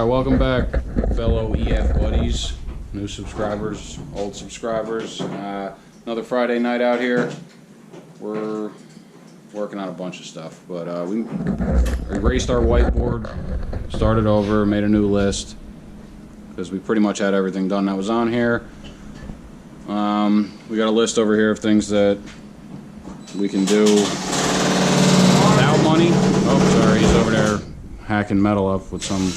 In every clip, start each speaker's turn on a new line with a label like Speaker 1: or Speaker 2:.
Speaker 1: Alright, welcome back, fellow EF buddies, new subscribers, old subscribers. Another Friday night out here. We're working on a bunch of stuff, but we erased our whiteboard, started over, made a new list, because we pretty much had everything done that was on here. We got a list over here of things that we can do without money. Oh, sorry, he's over there hacking metal up with some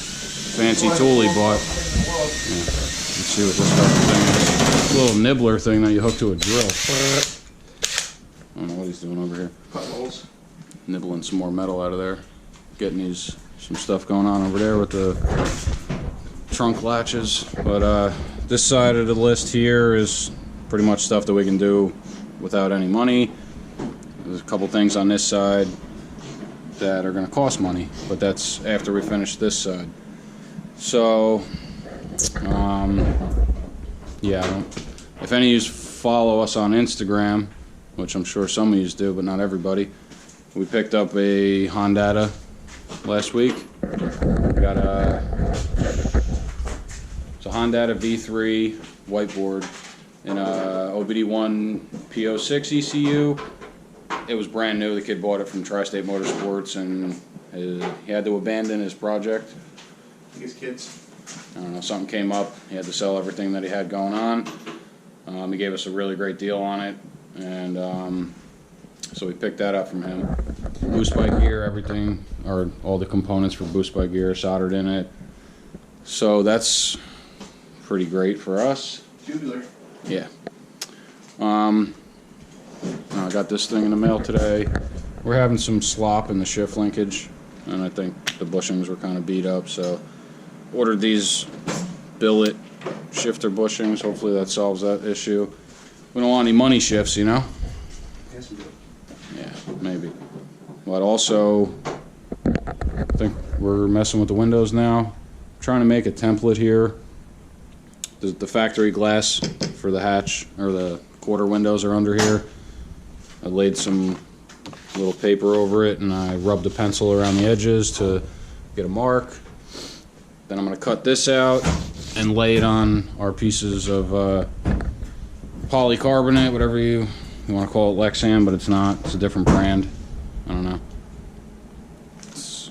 Speaker 1: fancy tool he bought. Yeah. Let's see what this fucking thing is. A little nibbler thing that you hook to a drill. I don't know what he's doing over here.
Speaker 2: Cut holes.
Speaker 1: Nibbling some more metal out of there. Getting some stuff going on over there with the trunk latches. But this side of the list here is pretty much stuff that we can do without any money. There's a couple things on this side that are going to cost money, but that's after we finish this side. So, yeah, if any of you follow us on Instagram, which I'm sure some of you do, but not everybody, we picked up a Honda last week. We got it's a Honda V3 whiteboard in a OBD1 P06 ECU. It was brand new. The kid bought it from Tri-State Motorsports, and he had to abandon his project.
Speaker 2: His kids.
Speaker 1: I don't know, something came up. He had to sell everything that he had going on. He gave us a really great deal on it, and so we picked that up from him. Boost bike gear, everything, or all the components for boost bike gear soldered in it. So that's pretty great for us.
Speaker 2: Tubular.
Speaker 1: Yeah. I got this thing in the mail today. We're having some slop in the shift linkage, and I think the bushings were kind of beat up, so ordered these billet shifter bushings. Hopefully that solves that issue. We don't want any money shifts, you know?
Speaker 2: Yes, we do.
Speaker 1: Yeah, maybe. But also, I think we're messing with the windows now. Trying to make a template here. The factory glass for the hatch, or the quarter windows, are under here. I laid some little paper over it, and I rubbed a pencil around the edges to get a mark. Then I'm going to cut this out and lay it on our pieces of polycarbonate, whatever you want to call it, Lexan, but it's not. It's a different brand. I don't know. It's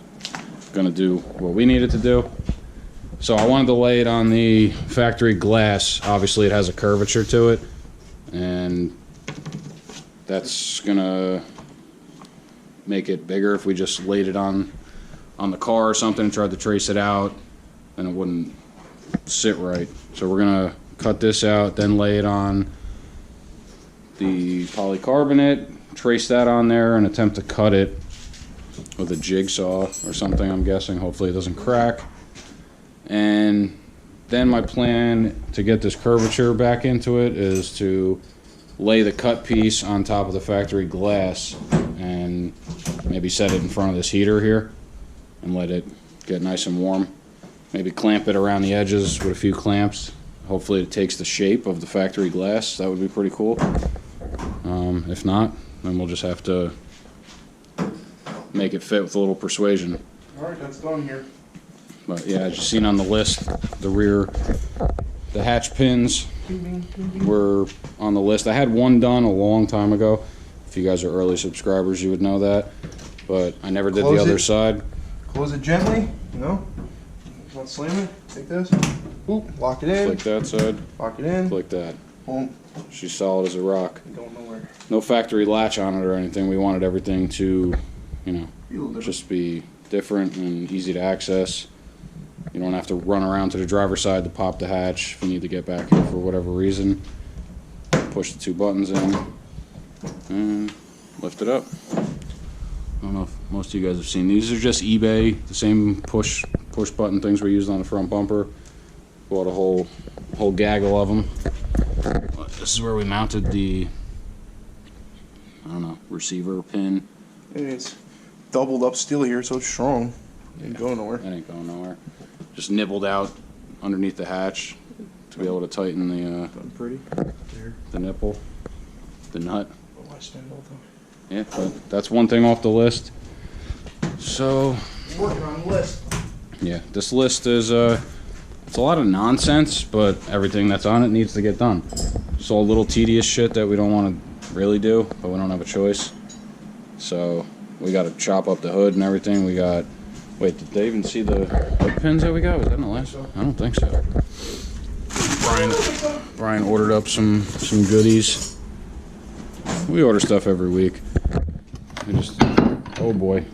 Speaker 1: going to do what we need it to do. So I wanted to lay it on the factory glass. Obviously it has a curvature to it, and that's gonna make it bigger. If we just laid it on the car or something and tried to trace it out, then it wouldn't sit right. So we're gonna cut this out, then lay it on the polycarbonate, trace that on there, and attempt to cut it with a jigsaw or something, I'm guessing. Hopefully it doesn't crack. And then my plan to get this curvature back into it is to lay the cut piece on top of the factory glass and maybe set it in front of this heater here and let it get nice and warm. Maybe clamp it around the edges with a few clamps. Hopefully it takes the shape of the factory glass. That would be pretty cool. If not, then we'll just have to make it fit with a little persuasion.
Speaker 2: Alright, that's done here.
Speaker 1: But yeah, as you've seen on the list, the hatch pins were on the list. I had one done a long time ago. If you guys are early subscribers, you would know that. But I never did the other side.
Speaker 2: Close it gently, you know? Don't slam it. Take this. Oop, lock it in.
Speaker 1: Flick that side.
Speaker 2: Lock it in.
Speaker 1: Flick that.
Speaker 2: Boom.
Speaker 1: She's solid as a rock.
Speaker 2: Going nowhere.
Speaker 1: No factory latch on it or anything. We wanted everything to, you know,
Speaker 2: Be a little different.
Speaker 1: just be different and easy to access. You don't have to run around to the driver's side to pop the hatch if you need to get back here for whatever reason. Push the two buttons in and lift it up. I don't know if most of you guys have seen these. Are just eBay, the same push button things we used on the front bumper. Bought a whole gaggle of them. This is where we mounted the, I don't know, receiver pin.
Speaker 2: And it's doubled up steel here, so it's strong. It ain't going nowhere.
Speaker 1: That ain't going nowhere. Just nibbled out underneath the hatch to be able to tighten the
Speaker 2: Done pretty. There.
Speaker 1: the nipple, the nut.
Speaker 2: Oh, I stand all
Speaker 1: Yeah, but that's one thing off the list. So
Speaker 2: working on the list.
Speaker 1: yeah, this list is it's a lot of nonsense, but everything that's on it needs to get done. It's all little tedious shit that we don't want to really do, but we don't have a choice. So we got to chop up the hood and everything. We got. Wait, did they even see the hood pins that we got? Was that in the last one? I don't think so. Brian ordered up some goodies. We order stuff every week. We just, oh boy,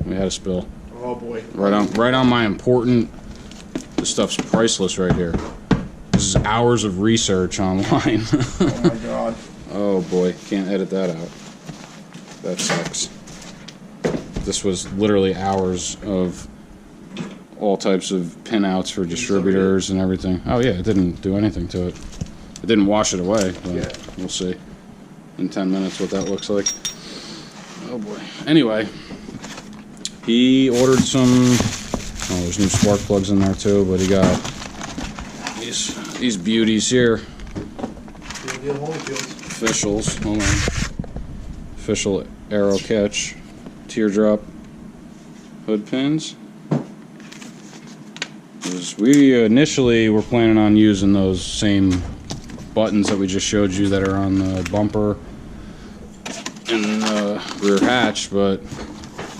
Speaker 1: we had a spill.
Speaker 2: Oh boy.
Speaker 1: Right on my important. This stuff's priceless right here. This is hours of research online.
Speaker 2: Oh my god.
Speaker 1: Oh boy, can't edit that out. That sucks. This was literally hours of all types of pinouts for distributors and everything. Oh yeah, it didn't do anything to it. It didn't wash it away, but yeah. We'll see in 10 minutes what that looks like. Oh boy. Anyway, he ordered some. Oh, there's new spark plugs in there too, but he got these beauties here. Officials. Hold on. Official Arrow Catch teardrop hood pins. We initially were planning on using those same buttons that we just showed you that are on the bumper and the rear hatch, but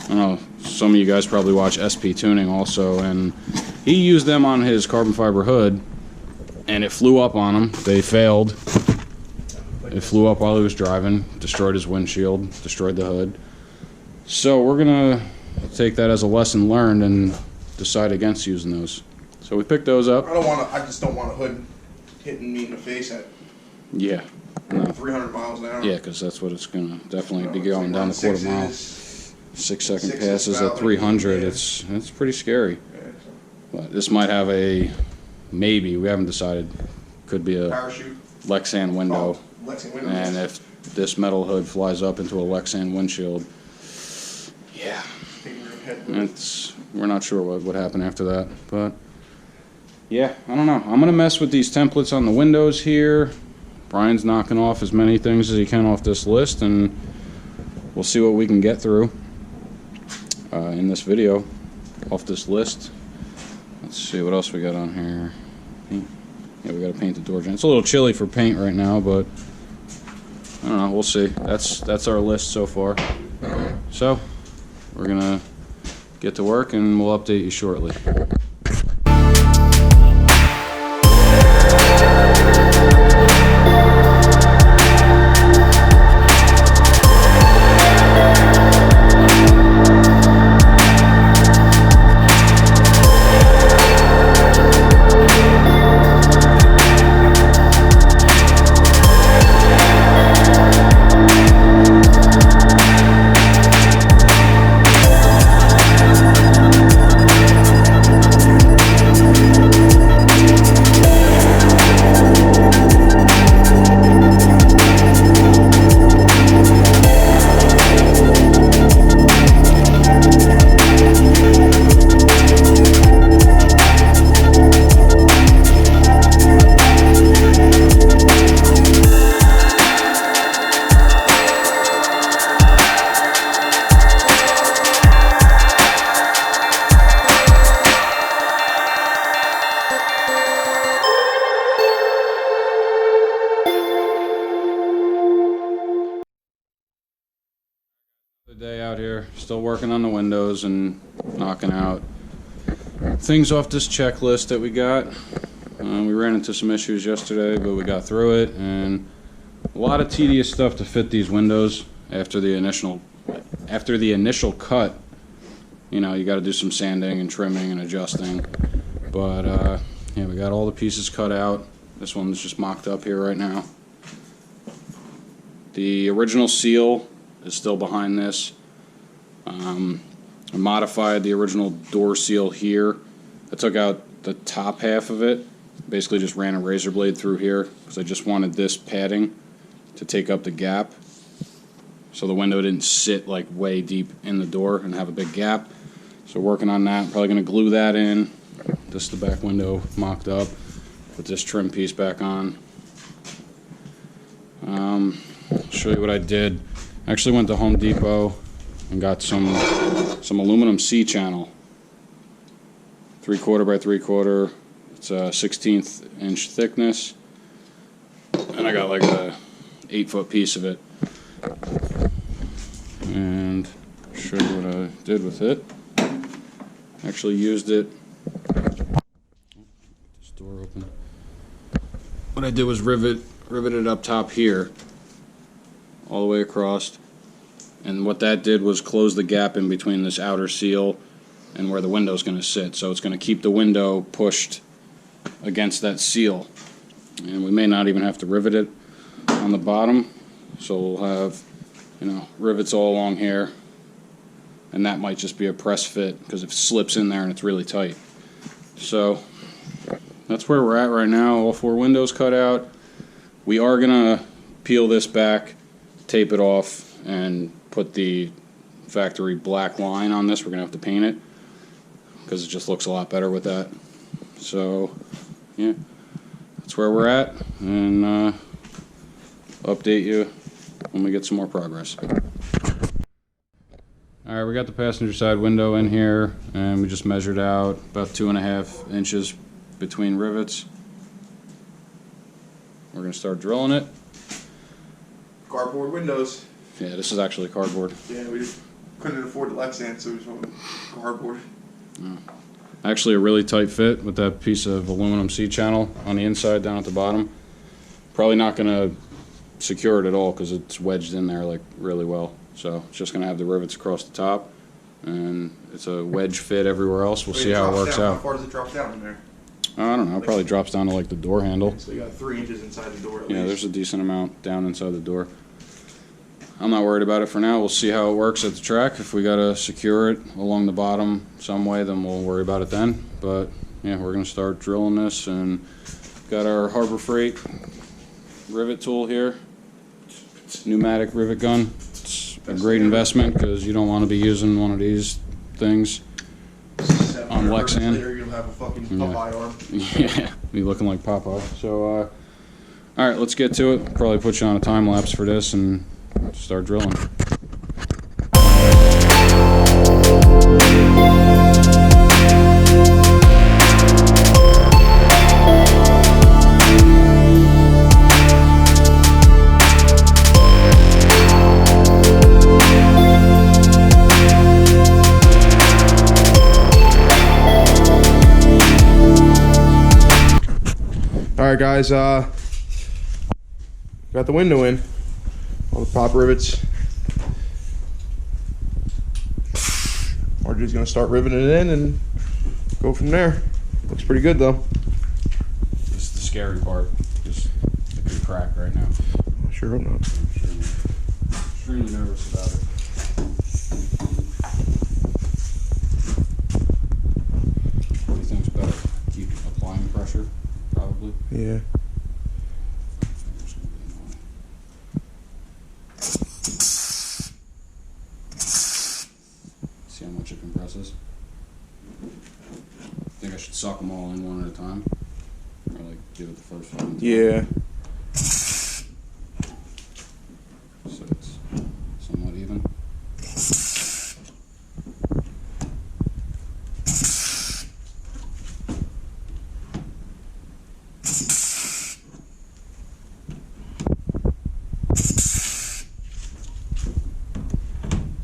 Speaker 1: I don't know, some of you guys probably watch SP Tuning also, and he used them on his carbon fiber hood and it flew up on him. They failed. It flew up while he was driving, destroyed his windshield, destroyed the hood. So we're gonna take that as a lesson learned and decide against using those. So we picked those up.
Speaker 2: I just don't want a hood hitting me in the face at 300 miles an hour.
Speaker 1: Yeah, because that's what it's gonna definitely be going down the quarter mile. 6-second passes at 300. It's pretty scary. But this might have a maybe. We haven't decided. Could be a
Speaker 2: parachute.
Speaker 1: Lexan window.
Speaker 2: Oh, Lexan window.
Speaker 1: And if this metal hood flies up into a Lexan windshield, yeah, we're not sure what would happen after that. But yeah, I don't know. I'm gonna mess with these templates on the windows here. Brian's knocking off as many things as he can off this list, and we'll see what we can get through in this video off this list. Let's see what else we got on here. Yeah, we got to paint the door jamb. It's a little chilly for paint right now, but I don't know. We'll see. That's our list so far. So we're gonna get to work, and we'll update you shortly. Day out here, still working on the windows and knocking out things off this checklist that we got. We ran into some issues yesterday, but we got through it, and a lot of tedious stuff to fit these windows after the initial cut. You know, you got to do some sanding and trimming and adjusting, but yeah, we got all the pieces cut out. This one's just mocked up here right now. The original seal is still behind this. I modified the original door seal here. I took out the top half of it, basically just ran a razor blade through here because I just wanted this padding to take up the gap so the window didn't sit like way deep in the door and have a big gap. So working on that, probably going to glue that in. This is the back window mocked up. Put this trim piece back on. I'll show you what I did. I actually went to Home Depot and got some aluminum C-channel. 3/4 by 3/4. It's a 1/16 inch thickness, and I got like a 8-foot piece of it. And I'll show you what I did with it. Actually used it. This door open. What I did was rivet it up top here, all the way across. And what that did was close the gap in between this outer seal and where the window's going to sit. So it's going to keep the window pushed against that seal. And we may not even have to rivet it on the bottom. So we'll have, rivets all along here. And that might just be a press fit because it slips in there and it's really tight. So that's where we're at right now. All 4 windows cut out. We are going to peel this back, tape it off, and put the factory black line on this. We're going to have to paint it because it just looks a lot better with that. So, yeah, that's where we're at, and update you when we get some more progress. Alright, we got the passenger side window in here, and we just measured out about 2.5 inches between rivets. We're going to start drilling it.
Speaker 2: Cardboard windows.
Speaker 1: Yeah, this is actually cardboard.
Speaker 2: Yeah, we couldn't afford the Lexan, so we just went cardboard.
Speaker 1: Actually a really tight fit with that piece of aluminum C-channel on the inside down at the bottom. Probably not going to secure it at all because it's wedged in there like really well. So it's just going to have the rivets across the top, and it's a wedge fit everywhere else. We'll see how it works out.
Speaker 2: How far does it drop down in there?
Speaker 1: I don't know. It probably drops down to like the door handle.
Speaker 2: So you got 3 inches inside the door at least.
Speaker 1: Yeah, there's a decent amount down inside the door. I'm not worried about it for now. We'll see how it works at the track. If we got to secure it along the bottom some way, then we'll worry about it then. But yeah, we're going to start drilling this, and got our Harbor Freight rivet tool here. Pneumatic rivet gun. It's a great investment because you don't want to be using one of these things on Lexan.
Speaker 2: Later you'll have a fucking Popeye arm.
Speaker 1: Yeah, be looking like Popeye. So, all right, let's get to it. Probably put you on a time lapse for this and start drilling.
Speaker 2: Alright guys, got the window in. All the pop rivets. RJ's gonna start riveting it in and go from there. Looks pretty good though.
Speaker 1: This is the scary part. Just it could crack right now.
Speaker 2: I sure hope not.
Speaker 1: I'm extremely nervous about it. What do you think's better? Keep applying pressure, probably.
Speaker 2: Yeah.
Speaker 1: See how much it compresses. I think I should suck them all in one at a time, or like give it the first one.
Speaker 2: Yeah.
Speaker 1: So it's somewhat even.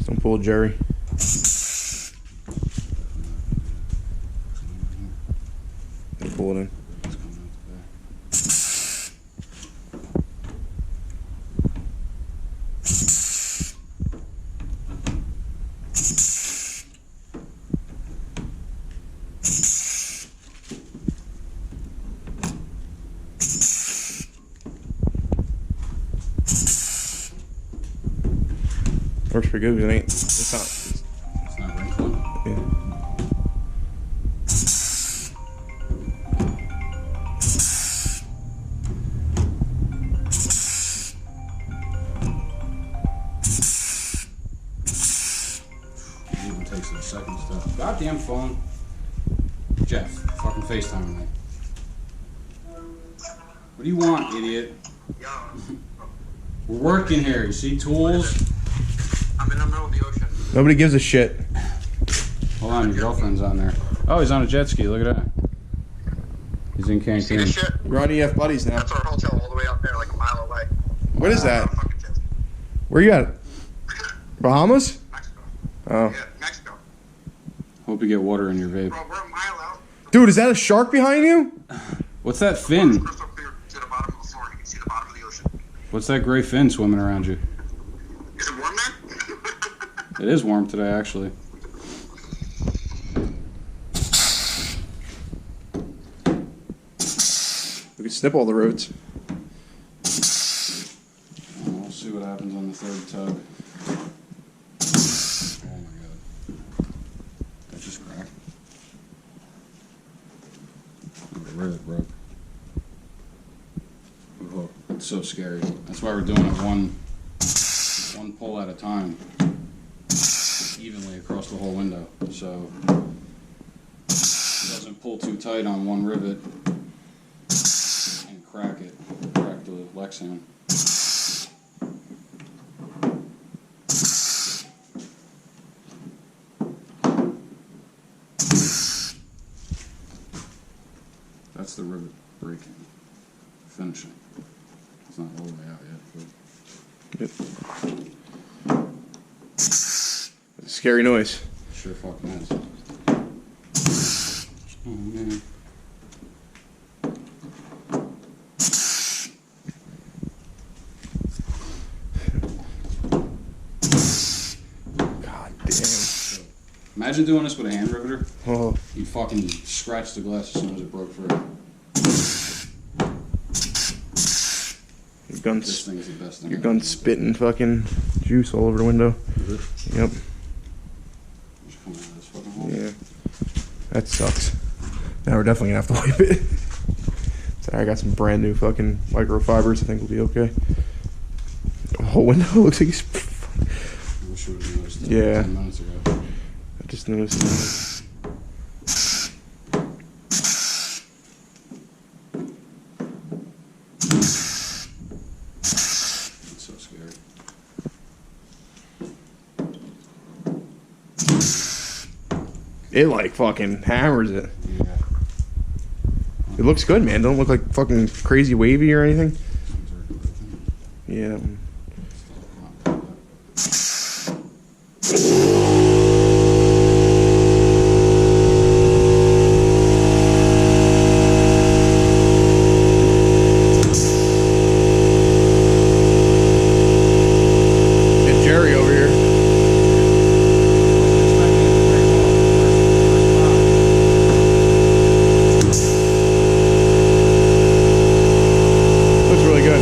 Speaker 2: Don't pull Jerry. Pull it in.
Speaker 1: It's coming out the back.
Speaker 2: Works pretty good, but it ain't. It's not.
Speaker 1: It's not wrinkling.
Speaker 2: Yeah.
Speaker 1: It even takes it a second step. Goddamn phone. Jeff, fucking FaceTime me. What do you want, idiot? We're working here. You see tools?
Speaker 3: I'm in the middle of the ocean.
Speaker 2: Nobody gives a shit.
Speaker 1: Hold on, your girlfriend's on there. Oh, he's on a jet ski. Look at that. He's in
Speaker 3: You see this
Speaker 1: Cancun.
Speaker 3: shit?
Speaker 2: We're on EF Buddies now.
Speaker 3: That's our hotel all the way up there, like a mile away.
Speaker 2: What is that?
Speaker 3: Fucking jet ski.
Speaker 2: Where you at? Bahamas?
Speaker 3: Mexico.
Speaker 2: Oh.
Speaker 3: Yeah, Mexico.
Speaker 1: Hope you get water in your vape.
Speaker 3: Bro, we're a mile out.
Speaker 2: Dude, is that a shark behind you?
Speaker 1: What's that fin?
Speaker 3: Crystal clear to the bottom of the floor. You can see the bottom of the ocean.
Speaker 1: What's that gray fin swimming around you?
Speaker 3: Is it warm there?
Speaker 1: It is warm today, actually.
Speaker 2: We can snip all the roads.
Speaker 1: We'll see what happens on the third tug. Oh my god. That just cracked. The rivet broke. Oh, it's so scary. That's why we're doing it one pull at a time. Evenly across the whole window. So it doesn't pull too tight on one rivet and crack the Lexan. That's the rivet breaking, finishing. It's not all the way out yet, but
Speaker 2: Scary noise.
Speaker 1: sure fucking is. Oh man.
Speaker 2: God damn.
Speaker 1: Imagine doing this with a hand riveter.
Speaker 2: Oh.
Speaker 1: You'd fucking scratch the glass as soon as it broke through.
Speaker 2: Your
Speaker 1: This
Speaker 2: gun's,
Speaker 1: thing's the best thing.
Speaker 2: your
Speaker 1: I've
Speaker 2: gun's
Speaker 1: ever
Speaker 2: spitting fucking juice all over the window.
Speaker 1: used. Is it?
Speaker 2: Yep.
Speaker 1: Just coming out of this fucking hole.
Speaker 2: Yeah. That sucks. Now we're definitely gonna have to wipe it. Sorry, I got some brand new fucking microfibers. I think we'll be okay. The whole window looks like it's.
Speaker 1: I wish you would have noticed that
Speaker 2: Yeah.
Speaker 1: 10 minutes ago.
Speaker 2: I just noticed.
Speaker 1: It's so scary.
Speaker 2: It like fucking hammers it.
Speaker 1: Yeah.
Speaker 2: It looks good, man. Don't look like fucking crazy wavy or anything.
Speaker 1: Things are broken.
Speaker 2: Yeah.
Speaker 1: Still not like that.
Speaker 2: And Jerry over here. Looks really good.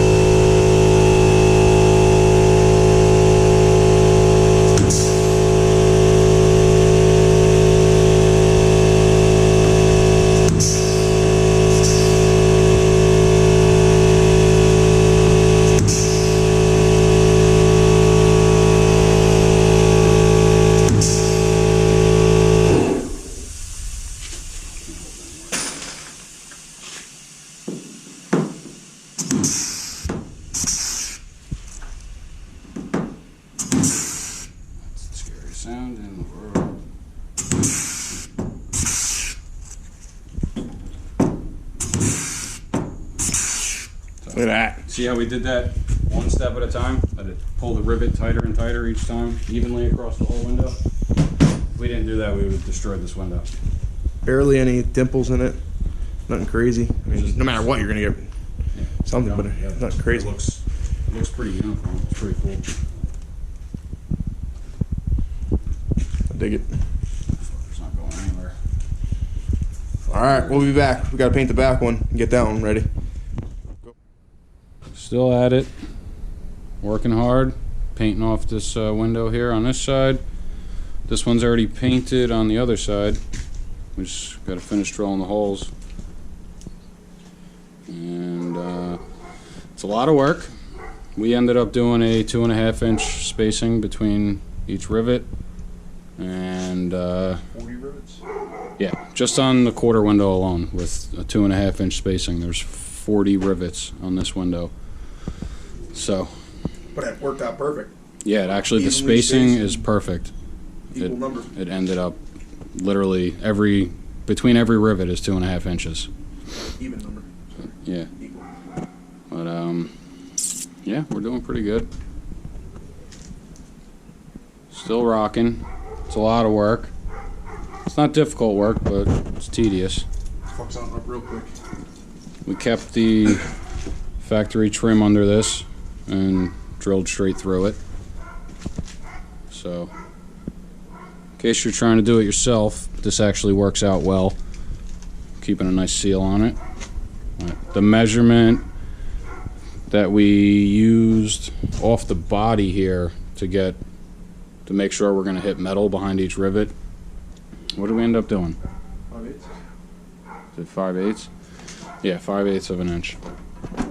Speaker 1: That's the scariest sound in the world.
Speaker 2: Look at that.
Speaker 1: See how we did that one step at a time? Let it pull the rivet tighter and tighter each time, evenly across the whole window. If we didn't do that, we would have destroyed this window.
Speaker 2: Barely any dimples in it. Nothing crazy. I mean,
Speaker 1: Just-
Speaker 2: no matter what, you're gonna get
Speaker 1: Yeah.
Speaker 2: something, but
Speaker 1: Yeah.
Speaker 2: nothing crazy.
Speaker 1: It looks pretty uniform. It's pretty cool.
Speaker 2: I dig it.
Speaker 1: It's not going anywhere.
Speaker 2: All right, we'll be back. We gotta paint the back one and get that one ready.
Speaker 1: Still at it. Working hard. Painting off this window here on this side. This one's already painted on the other side. We just got to finish drilling the holes. And it's a lot of work. We ended up doing a 2.5-inch spacing between each rivet. And
Speaker 2: 40 rivets.
Speaker 1: yeah, just on the quarter window alone with a 2.5-inch spacing, there's 40 rivets on this window. So
Speaker 2: But it worked out perfect.
Speaker 1: yeah, it actually the
Speaker 2: Evenly
Speaker 1: spacing
Speaker 2: spaced.
Speaker 1: is perfect.
Speaker 2: Equal number.
Speaker 1: It ended up literally every between every rivet is 2.5 inches.
Speaker 2: Even number.
Speaker 1: Yeah.
Speaker 2: Equal.
Speaker 1: But, yeah, we're doing pretty good. Still rocking. It's a lot of work. It's not difficult work, but it's tedious.
Speaker 2: Fuck something up real quick.
Speaker 1: We kept the factory trim under this and drilled straight through it. So, in case you're trying to do it yourself, this actually works out well. Keeping a nice seal on it. The measurement that we used off the body here to make sure we're going to hit metal behind each rivet. What did we end up doing?
Speaker 2: 5/8.
Speaker 1: Is it 5/8? Yeah, 5/8 of an inch. What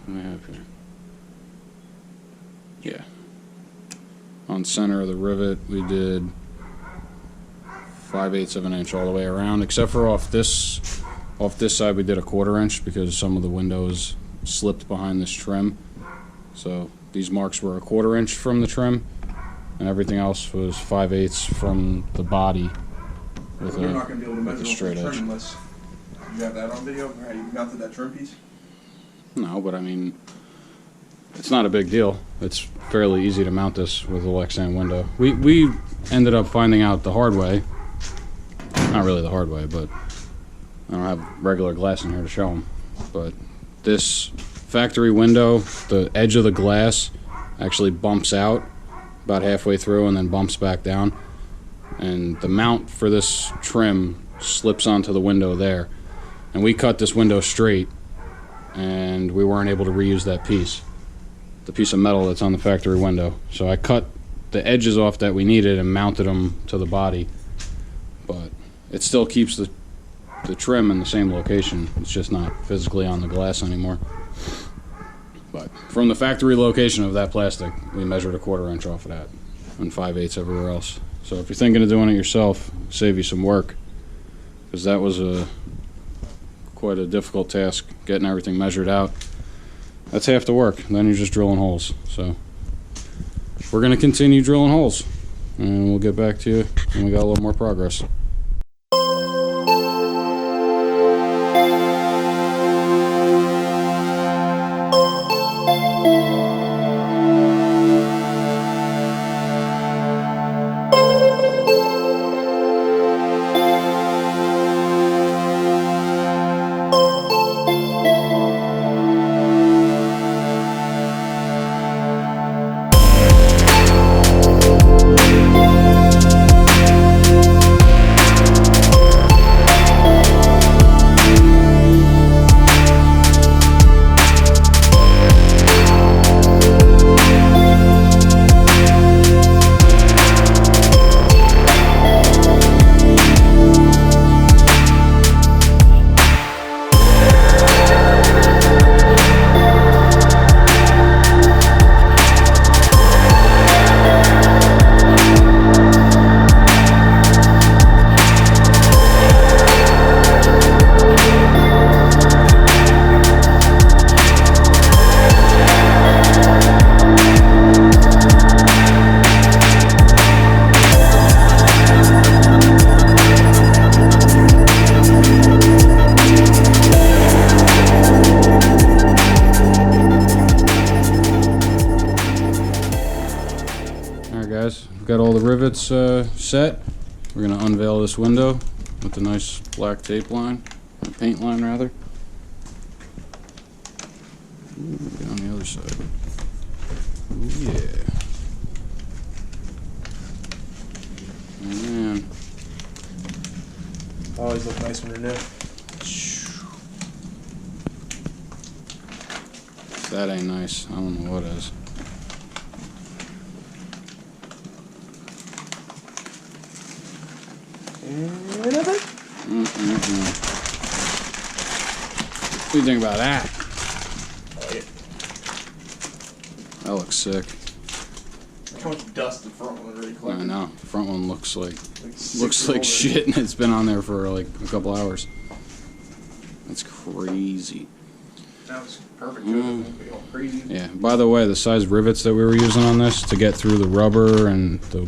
Speaker 1: do I have here? Yeah. On center of the rivet, we did 5/8 of an inch all the way around, except for off this side we did 1/4 inch because some of the windows slipped behind this trim. So these marks were 1/4 inch from the trim, and everything else was 5/8 from the body with
Speaker 2: We're not going to be able to
Speaker 1: with
Speaker 2: measure
Speaker 1: a
Speaker 2: off
Speaker 1: straight
Speaker 2: the trim
Speaker 1: edge.
Speaker 2: unless you have that on video, or how you mounted that trim piece.
Speaker 1: No, but I mean, it's not a big deal. It's fairly easy to mount this with a Lexan window. We ended up finding out the hard way. Not really the hard way, but I don't have regular glass in here to show them. But this factory window, the edge of the glass actually bumps out about halfway through and then bumps back down. And the mount for this trim slips onto the window there. And we cut this window straight, and we weren't able to reuse that piece, the piece of metal that's on the factory window. So I cut the edges off that we needed and mounted them to the body. But it still keeps the trim in the same location. It's just not physically on the glass anymore. But from the factory location of that plastic, we measured 1/4 inch off of that and 5/8 everywhere else. So if you're thinking of doing it yourself, save you some work, because that was quite a difficult task, getting everything measured out. That's half the work. Then you're just drilling holes. So we're going to continue drilling holes, and we'll get back to you when we got a little more progress. Guys, we've got all the rivets set. We're going to unveil this window with the nice black tape line, or paint line rather. Ooh, get on the other side. Ooh, yeah. Oh man.
Speaker 2: Always look nice when they're new.
Speaker 1: That ain't nice. I don't know what is. What do you think about that?
Speaker 2: Oh, yeah.
Speaker 1: That looks sick.
Speaker 2: Look how much dust the front one already collected.
Speaker 1: I know. The front one looks like
Speaker 2: Looks
Speaker 1: shit, and it's been on there for like a couple hours. That's crazy.
Speaker 2: That was perfect. All crazy.
Speaker 1: Yeah. By the way, the size rivets that we were using on this to get through the rubber and the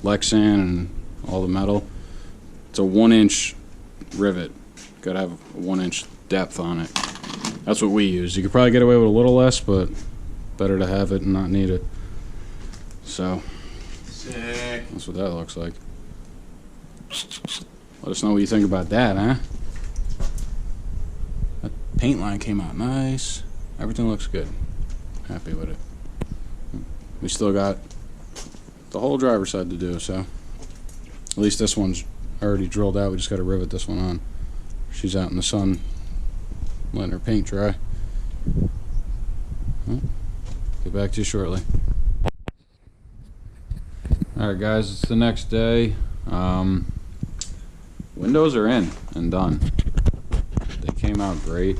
Speaker 1: Lexan and all the metal, It's a 1-inch rivet. Gotta have a 1-inch depth on it. That's what we use. You could probably get away with a little less, but better to have it and not need it. So,
Speaker 2: Sick.
Speaker 1: that's what that looks like. Let us know what you think about that, huh? That paint line came out nice. Everything looks good. Happy with it. We still got the whole driver's side to do, so at least this one's already drilled out. We just got to rivet this one on. She's out in the sun letting her paint dry. Well, get back to you shortly. Alright guys, it's the next day. Windows are in and done. They came out great.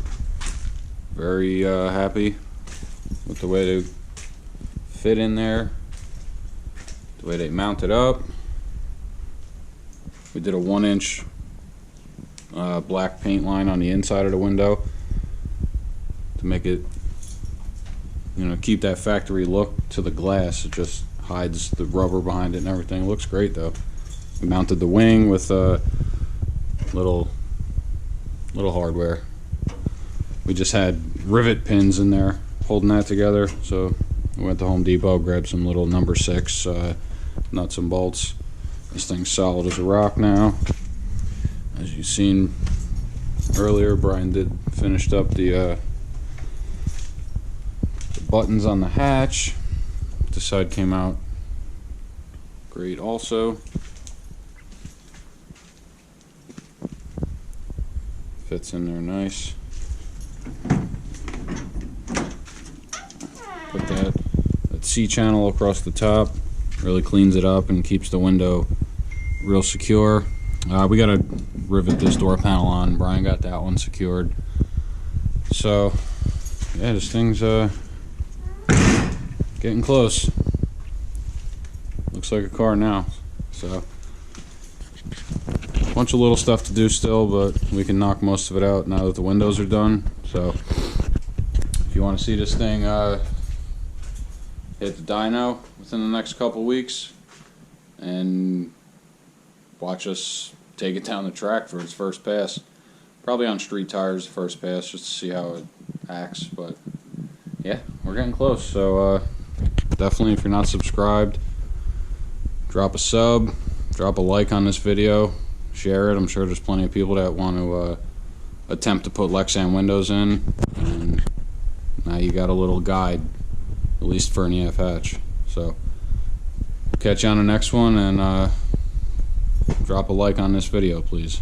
Speaker 1: Very happy with the way they fit in there, the way they mounted up. We did a 1-inch black paint line on the inside of the window to make it, you know, keep that factory look to the glass. It just hides the rubber behind it and everything. It looks great though. We mounted the wing with little hardware. We just had rivet pins in there holding that together, so we went to Home Depot, grabbed some little number 6 nuts and bolts. This thing's solid as a rock now. As you've seen earlier, Brian finished up the buttons on the hatch. The side came out great also. Fits in there nice. Put that C channel across the top. Really cleans it up and keeps the window real secure. We gotta rivet this door panel on. Brian got that one secured. So yeah, this thing's getting close. Looks like a car now. So a bunch of little stuff to do still, but we can knock most of it out now that the windows are done. So if you want to see this thing hit the dyno within the next couple weeks and watch us take it down the track for its first pass. Probably on street tires first pass, just to see how it acts. But yeah, we're getting close. So definitely, if you're not subscribed, drop a sub, drop a like on this video, share it. I'm sure there's plenty of people that want to attempt to put Lexan windows in, and now you got a little guide, at least for an EF hatch. So catch you on the next one, and drop a like on this video, please.